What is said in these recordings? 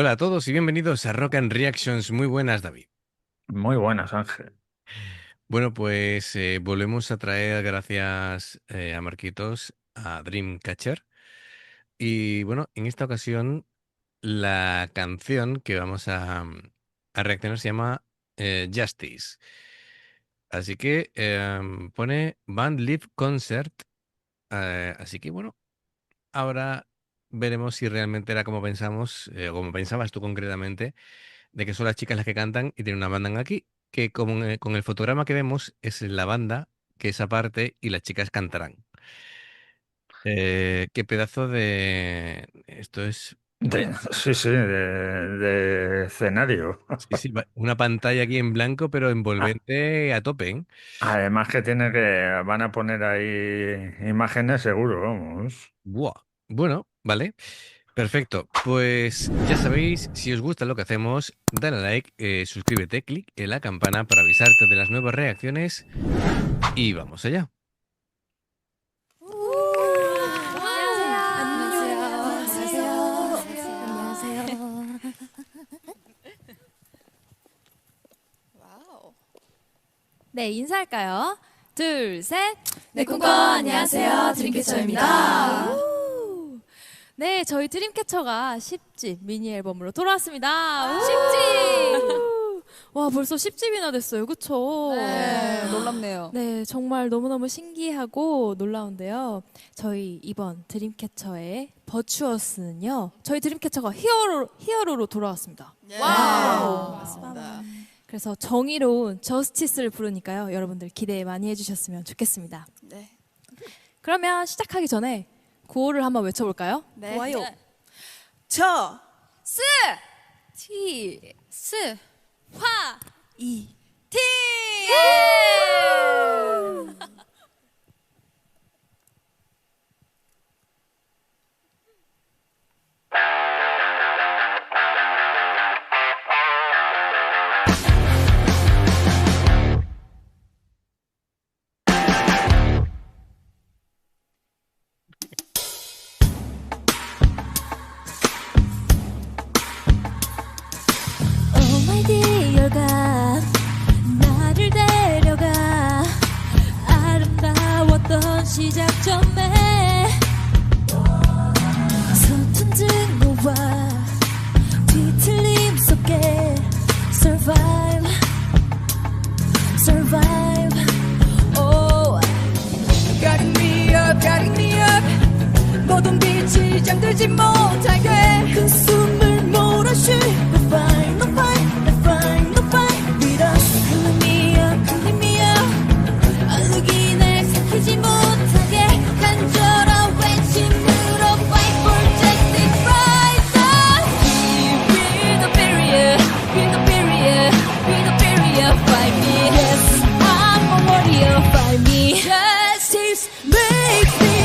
Hola a todos y bienvenidos a Rock and Reactions. Muy buenas, David. Muy buenas, Ángel. Bueno, pues volvemos a traer, gracias a Marquitos, a Dreamcatcher. Y bueno, en esta ocasión la canción que vamos a reaccionar se llama Justice. Así que pone Band Live Concert. Así que bueno, ahora veremos si realmente era como pensamos, o como pensabas tú concretamente, de que son las chicas las que cantan y tienen una banda aquí, que como con el fotograma que vemos es la banda, que es aparte, y las chicas cantarán. Qué pedazo de... Esto es... Bueno, Sí, sí, de escenario. sí, sí, una pantalla aquí en blanco, pero Ah, envolvente a tope, ¿eh? además van a poner ahí imágenes seguro, vamos. Buah. Bueno, vale. Perfecto. Pues ya sabéis, si os gusta lo que hacemos, dale a like, suscríbete, clic en la campana para avisarte de las nuevas reacciones y vamos allá. 네, 인사할까요? 둘, 셋. 네, 콩콩 안녕하세요. 드림캐쳐입니다. 우! 네, 저희 드림캐쳐가 10집 미니 앨범으로 돌아왔습니다. 우! 10집! 와, 벌써 10집이나 됐어요. 그쵸? 네, 놀랍네요. 네, 정말 너무너무 신기하고 놀라운데요. 저희 이번 드림캐쳐의 버추어스는요. 저희 드림캐쳐가 히어로로 돌아왔습니다. 와우. 맞습니다. 그래서 정의로운 저스티스를 부르니까요. 여러분들 기대 많이 해주셨으면 좋겠습니다. 네. 그러면 시작하기 전에 구호를 한번 외쳐볼까요? 네. 좋아요. 저, 스, 티, 스, 화, 이, 티! Oh my dear가 나를 데려가 아름다웠던 시작점에 서툰 증오와 뒤틀림 속에 survive survive oh Guiding me up. 모든 빛이 잠들지 못하게. 그 숨을 몰아쉬고 fight no fight no fight no fight with us Clean me up 얼룩이 날 삼키지 못하게 간절한 외침으로 fight for justice rise up Be the barrier Be the barrier Be the barrier fight me Yes I'm a warrior fight me Justice makes me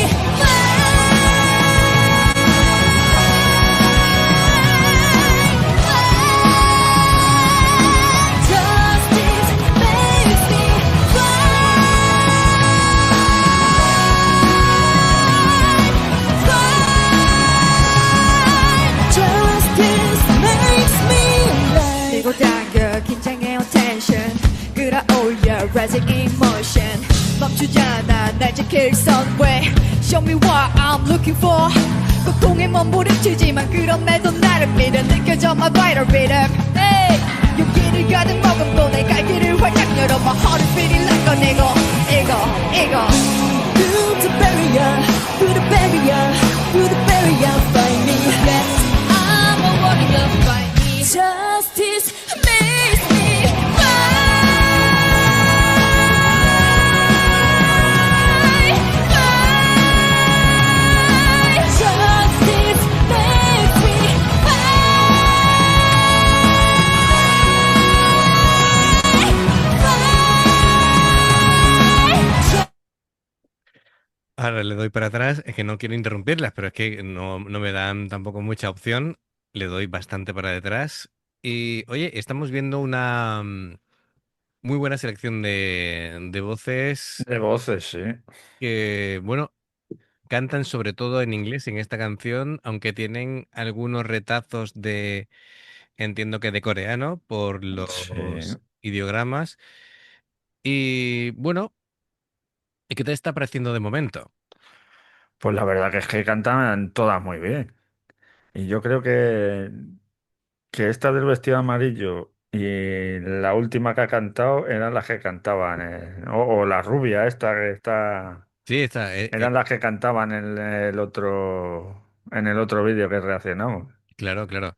Justice makes me Justice makes me right. 밀고 당겨 긴장의 attention. 끌어올려 rising emotion. 멈추잖아 날 지킬 sunway. Show me what I'm looking for. 고통에 몸부림치지만 그럼에도 나를 믿어. 느껴져 my vital rhythm. Hey, 용기를 가득 머금고 내 갈 길을 활짝 열어. My heart is beating like an eagle. Through the barrier, through the barrier, through the barrier, find me. Yes, I'm a warrior, find me. Justice makes me fight. Justice makes me fight. Ahora le doy para atrás, es que no quiero interrumpirlas, pero es que no me dan tampoco mucha opción. Le doy bastante para detrás. Y oye, estamos viendo una muy buena selección de voces De voces, sí. que, bueno, cantan sobre todo en inglés en esta canción, aunque tienen algunos retazos de, entiendo que de coreano, por Sí. los ideogramas. Y bueno, ¿y qué te está pareciendo de momento? Pues la verdad que es que cantan todas muy bien. Y yo creo que esta del vestido amarillo y la última que ha cantado eran las que cantaban, o la rubia esta que está, Sí, está, eran las que cantaban en el otro vídeo que reaccionamos. claro, claro.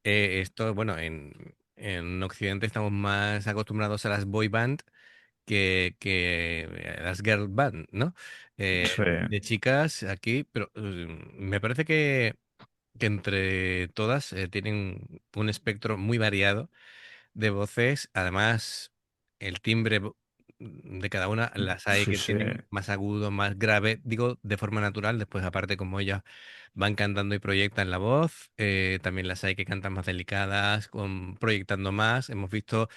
Esto, bueno, en Occidente estamos más acostumbrados a las boy band que a las girl band, ¿no? Sí, De chicas aquí, pero me parece que entre todas tienen un espectro muy variado de voces. Además, el timbre de cada una, las hay sí, que sí, tienen más agudo, más grave, digo, de forma natural. Después, aparte, como ellas van cantando y proyectan la voz, también las hay que cantan más delicadas, proyectando más. Hemos visto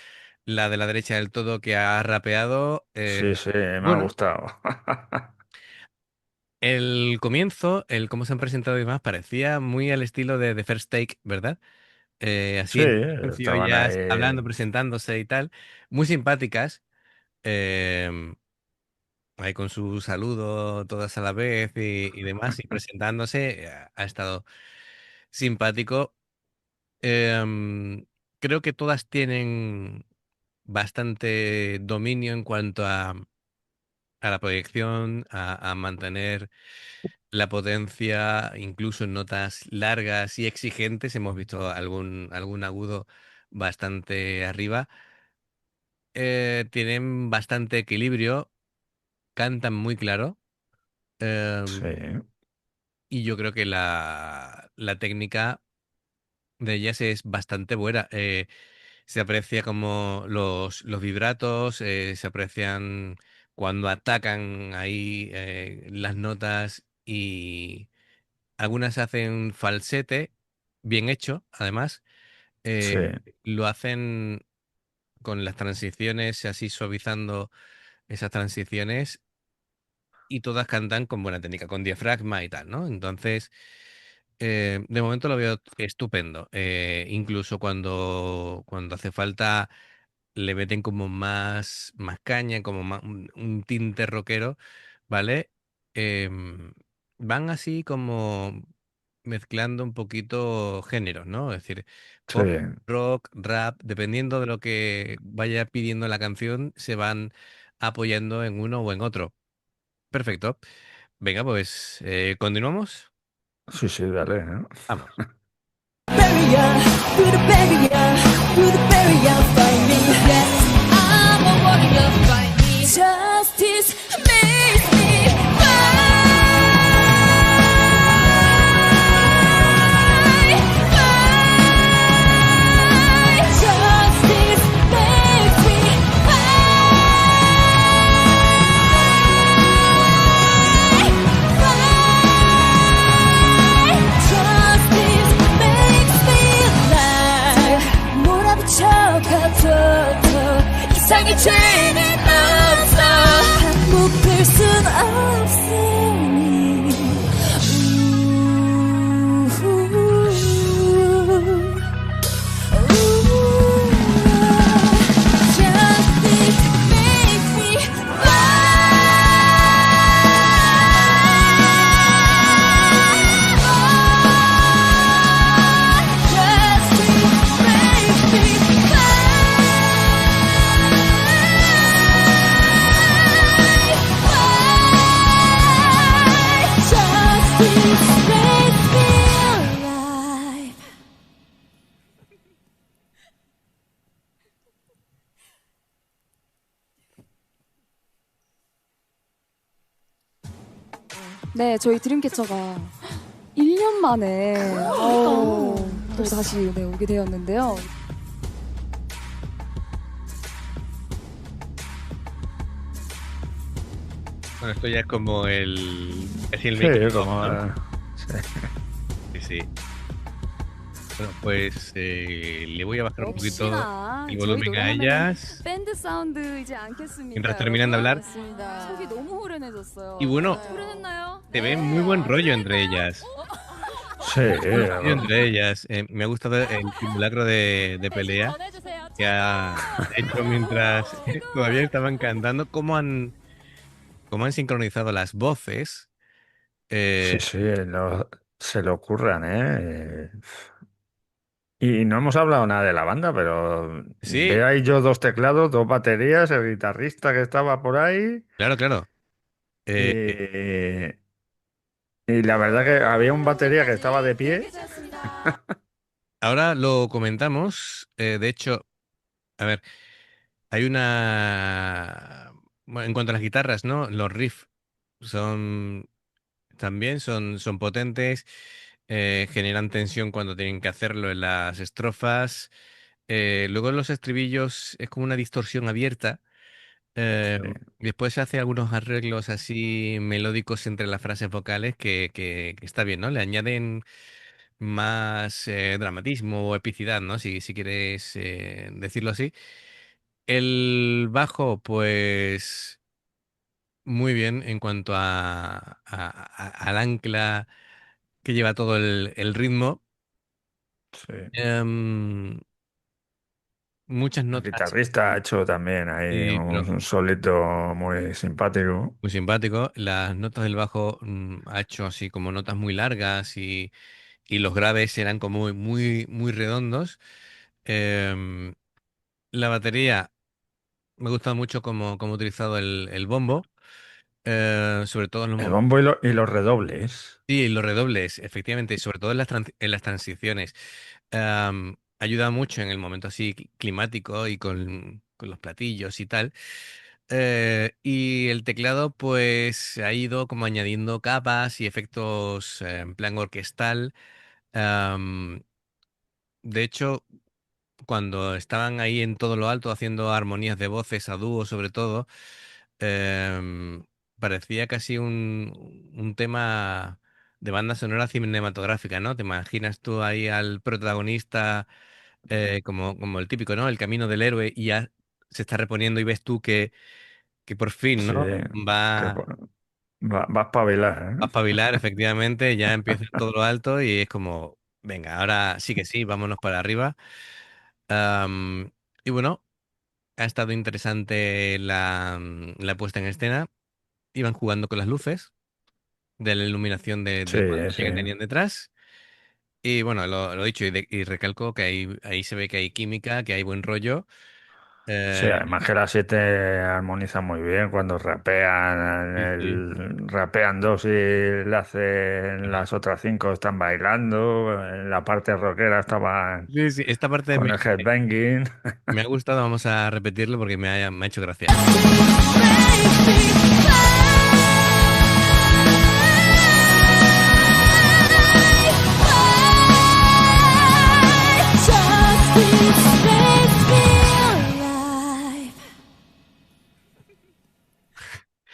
la de la derecha del todo que ha rapeado. sí, sí, me ha Bueno, gustado. el comienzo, el cómo se han presentado y demás, parecía muy al estilo de The First Take, ¿verdad? Sí, Así en silencio, estaban ellas ahí. hablando, presentándose y tal, muy simpáticas, eh, ahí con su saludo todas a la vez y demás, y presentándose, ha estado simpático. Em, Creo que todas tienen bastante dominio en cuanto a la proyección, a mantener la potencia, incluso en notas largas y exigentes. Hemos visto algún agudo bastante arriba. Tienen bastante equilibrio, cantan muy claro. Sí, Y yo creo que la técnica de ellas es bastante buena. Se aprecia como los vibratos, se aprecian cuando atacan ahí las notas y algunas hacen falsete, bien hecho, además. sí, eh, lo hacen con las transiciones, así suavizando esas transiciones y todas cantan con buena técnica, con diafragma y tal, ¿no? Entonces, de momento lo veo estupendo. Incluso cuando hace falta le meten como más caña, como un tinte rockero, ¿vale? Van así como mezclando un poquito géneros, ¿no? Es decir, sí, pop, rock, rap, dependiendo de lo que vaya pidiendo la canción, se van apoyando en uno o en otro. Perfecto. Venga, pues, ¿continuamos? sí, sí, dale, ¿eh? Vamos. barrier, through the barrier, through the barrier, find me. Yes, I'm a warrior, find me. Justice makes me fight, fight. Justice makes me fight, fight. Justice makes me alive. 몰아붙여가도 이상의 죄는 없어. 묶을 순 없으니. Justice makes me fight. Justice makes me fight. Justice makes me alive. 네, 저희 드림캐쳐가 1년 만에 또 다시 네, 오게 되었는데요. Bueno, esto ya es como casi el Sí, making of, como, ¿no? sí. Sí, sí. Bueno, pues le voy a bajar un poquito 역시나 el 저희 volumen a 노래하면은 ellas 밴드 사운드이지 mientras 않겠습니까, terminan de 여러분? hablar. 속이 너무 Y 후련해졌어요. bueno, 맞아요. 후련했나요? se ve 네. muy buen rollo entre ellas. Sí, Muy buen rollo entre ellas. Me ha gustado el simulacro de 대신 pelea 전해주세요. que ha 최고! hecho mientras todavía estaban cantando. Cómo han sincronizado las voces. sí, Eh, sí, se le ocurran, ¿eh? Y no hemos hablado nada de la banda, pero sí, ve ahí yo dos teclados, dos baterías, el guitarrista que estaba por ahí. claro, claro. Eh, Y, y la verdad que había un batería que estaba de pie. 여기까지였습니다. ahora lo comentamos. De hecho, a ver, hay una... Bueno, en cuanto a las guitarras, ¿no? Los riffs son también son potentes, generan tensión cuando tienen que hacerlo en las estrofas. Luego en los estribillos es como una distorsión abierta. Sí, Después se hace algunos arreglos así melódicos entre las frases vocales que está bien, ¿no? Le añaden más dramatismo o epicidad, ¿no? Si quieres decirlo así. El bajo, pues muy bien en cuanto al ancla que lleva todo el ritmo. sí. Em, Muchas El notas, guitarrista ha hecho también ahí y, pero un solito muy simpático. muy simpático. Las notas del bajo ha hecho así como notas muy largas y los graves eran como muy redondos. Em, la batería, me ha gustado mucho cómo ha utilizado el bombo, sobre todo en los El momentos. bombo y los redobles. Sí, los redobles, efectivamente, y sobre todo en las transiciones. Ayuda mucho en el momento así climático y con los platillos y tal. Y el teclado, pues, ha ido como añadiendo capas y efectos en plan orquestal. Am, de hecho, cuando estaban ahí en todo lo alto haciendo armonías de voces a dúo, sobre todo, em, parecía casi un tema de banda sonora cinematográfica, ¿no? Te imaginas tú ahí al protagonista como el típico, ¿no? El camino del héroe y ya se está reponiendo y ves tú que por fin, Sí, ¿no? que Va va a espabilar, a ¿eh? espabilar, efectivamente, ya empieza en todo lo alto y es como, venga, ahora sí que sí, vámonos para arriba. Am, y bueno, ha estado interesante la puesta en escena. Iban jugando con las luces de la iluminación Sí, de pantalla sí. que tenían detrás. Y bueno, lo dicho, y recalco que ahí se ve que hay química, que hay buen rollo. Sí, Eh, además que las siete armonizan muy bien cuando rapean, sí, sí. rapean dos y le hacen las otras cinco están bailando, en la parte rockera estaban Sí, sí, esta parte con el headbanging. me ha gustado, vamos a repetirlo porque me ha hecho gracia. Justice makes me alive.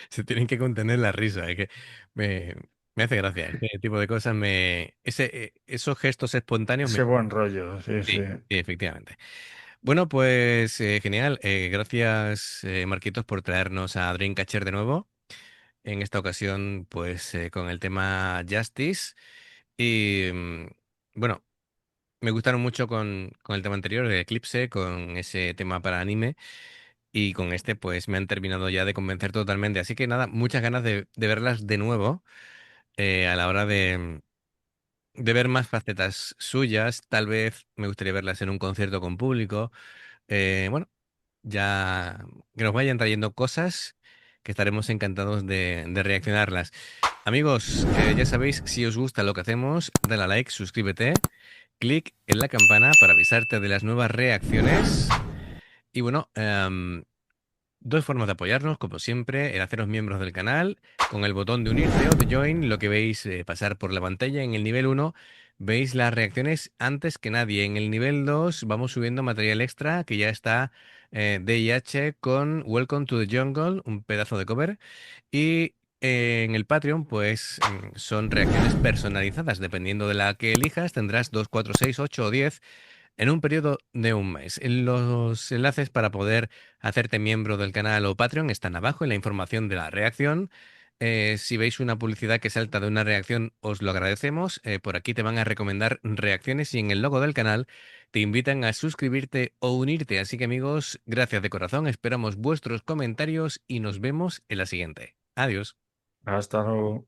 Se tienen que contener la risa, es que me, me hace gracia. Este tipo de cosas esos gestos espontáneos me... Ese buen rollo, sí, sí. Sí, sí, efectivamente. Bueno, pues genial. Gracias, Marquitos, por traernos a Dreamcatcher de nuevo. En esta ocasión, pues con el tema Justice. Y bueno, me gustaron mucho con el tema anterior, de Eclipse, con ese tema para anime. Y con este, pues me han terminado ya de convencer totalmente. Así que nada, muchas ganas de verlas de nuevo a la hora de ver más facetas suyas. Tal vez me gustaría verlas en un concierto con público. Bueno, ya que nos vayan trayendo cosas que estaremos encantados de reaccionarlas. Amigos, ya sabéis, si os gusta lo que hacemos, dale a like, suscríbete, clic en la campana para avisarte de las nuevas reacciones. Y bueno, dos formas de apoyarnos, como siempre, el haceros miembros del canal, con el botón de unirse o de join, lo que veis pasar por la pantalla. En el nivel uno veis las reacciones antes que nadie. En el nivel 2 vamos subiendo material extra que ya está DIH con Welcome to the Jungle, un pedazo de cover. Y En el Patreon, pues son reacciones personalizadas. Dependiendo de la que elijas, tendrás 2, 4, 6, 8 o 10 en un periodo de un mes. Los enlaces para poder hacerte miembro del canal o Patreon están abajo en la información de la reacción. Si veis una publicidad que salta de una reacción, os lo agradecemos. Por aquí te van a recomendar reacciones y en el logo del canal te invitan a suscribirte o unirte. Así que amigos, gracias de corazón. Esperamos vuestros comentarios y nos vemos en la siguiente. Adiós. Hasta luego.